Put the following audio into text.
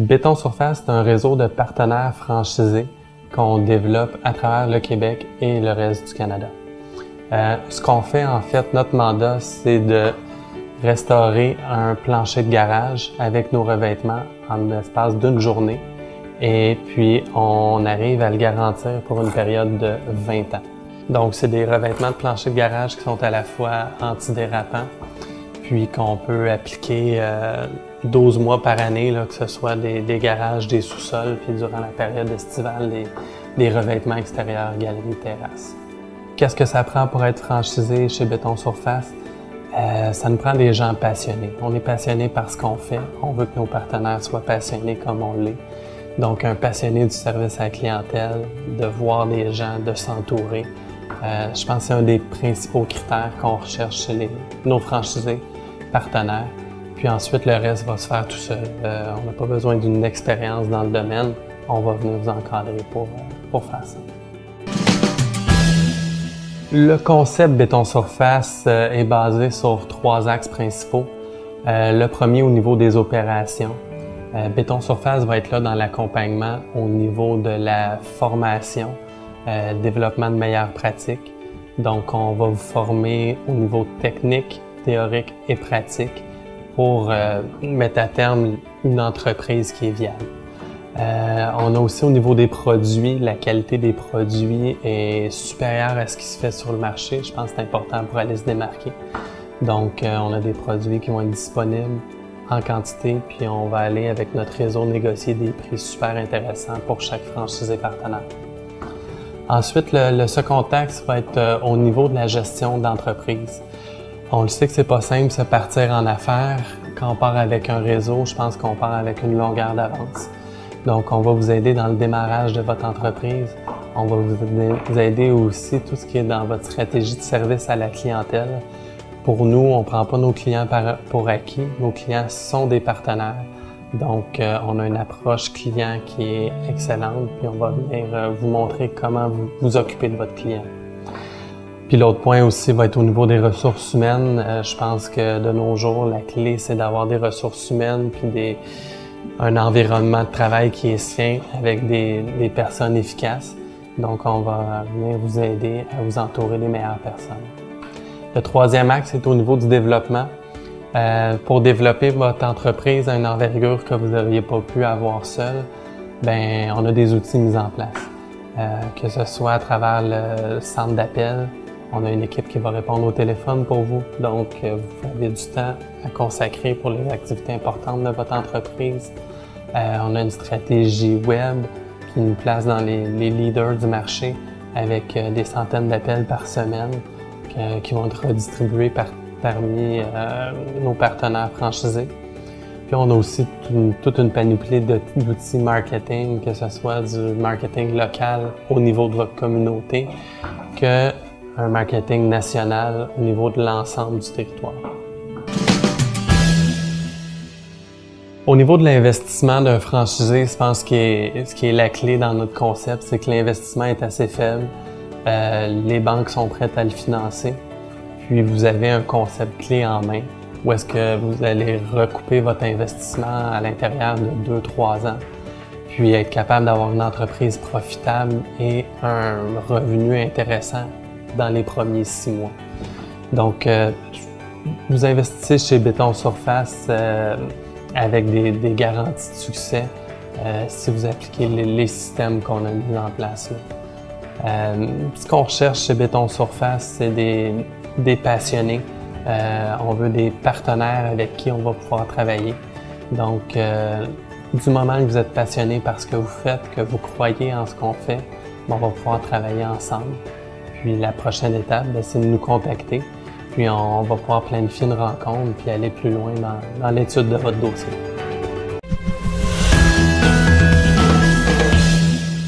Béton Surface, c'est un réseau de partenaires franchisés qu'on développe à travers le Québec et le reste du Canada. Ce qu'on fait, en fait, notre mandat, c'est de restaurer un plancher de garage avec nos revêtements en l'espace d'une journée. Et puis, on arrive à le garantir pour une période de 20 ans. Donc, c'est des revêtements de plancher de garage qui sont à la fois antidérapants, puis qu'on peut appliquer 12 mois par année, là, que ce soit des garages, des sous-sols, puis durant la période estivale, des revêtements extérieurs, galeries, terrasses. Qu'est-ce que ça prend pour être franchisé chez Béton Surface? Ça nous prend des gens passionnés. On est passionné par ce qu'on fait. On veut que nos partenaires soient passionnés comme on l'est. Donc, un passionné du service à la clientèle, de voir des gens, de s'entourer. Je pense que c'est un des principaux critères qu'on recherche chez nos franchisés, partenaires. Puis ensuite, le reste va se faire tout seul. On n'a pas besoin d'une expérience dans le domaine. On va venir vous encadrer pour faire ça. Le concept Béton Surface est basé sur 3 axes principaux. Le premier, au niveau des opérations. Béton Surface va être là dans l'accompagnement au niveau de la formation, développement de meilleures pratiques. Donc, on va vous former au niveau technique, théorique et pratique pour mettre à terme une entreprise qui est viable. On a aussi au niveau des produits, la qualité des produits est supérieure à ce qui se fait sur le marché. Je pense que c'est important pour aller se démarquer. Donc, on a des produits qui vont être disponibles en quantité, puis on va aller avec notre réseau négocier des prix super intéressants pour chaque franchisé partenaire. Ensuite, le second axe va être au niveau de la gestion d'entreprise. On le sait que c'est pas simple se partir en affaires. Quand on part avec un réseau, je pense qu'on part avec une longueur d'avance. Donc, on va vous aider dans le démarrage de votre entreprise. On va vous aider aussi tout ce qui est dans votre stratégie de service à la clientèle. Pour nous, on ne prend pas nos clients pour acquis. Nos clients sont des partenaires. Donc, on a une approche client qui est excellente, puis on va venir vous montrer comment vous occuper de votre client. Puis l'autre point aussi va être au niveau des ressources humaines. Je pense que de nos jours, la clé, c'est d'avoir des ressources humaines puis un environnement de travail qui est sain avec des personnes efficaces. Donc, on va venir vous aider à vous entourer des meilleures personnes. Le troisième axe est au niveau du développement. Pour développer votre entreprise à une envergure que vous n'auriez pas pu avoir seul, ben on a des outils mis en place. Que ce soit à travers le centre d'appel, on a une équipe qui va répondre au téléphone pour vous. Donc, vous avez du temps à consacrer pour les activités importantes de votre entreprise. On a une stratégie web qui nous place dans les leaders du marché avec des centaines d'appels par semaine qui vont être redistribués parmi nos partenaires franchisés. Puis on a aussi toute une panoplie d'outils marketing, que ce soit du marketing local au niveau de votre communauté, que un marketing national au niveau de l'ensemble du territoire. Au niveau de l'investissement d'un franchisé, je pense que ce qui est la clé dans notre concept, c'est que l'investissement est assez faible. Les banques sont prêtes à le financer. Puis vous avez un concept clé en main où est-ce que vous allez recouper votre investissement à l'intérieur de 2-3 ans, puis être capable d'avoir une entreprise profitable et un revenu intéressant dans les premiers 6 mois. Donc, vous investissez chez Béton Surface avec des garanties de succès si vous appliquez les systèmes qu'on a mis en place là. Ce qu'on recherche chez Béton Surface, c'est des passionnés. On veut des partenaires avec qui on va pouvoir travailler. Donc, du moment que vous êtes passionné par ce que vous faites, que vous croyez en ce qu'on fait, on va pouvoir travailler ensemble. Puis la prochaine étape, c'est de nous contacter. Puis on va pouvoir planifier une rencontre puis aller plus loin dans l'étude de votre dossier.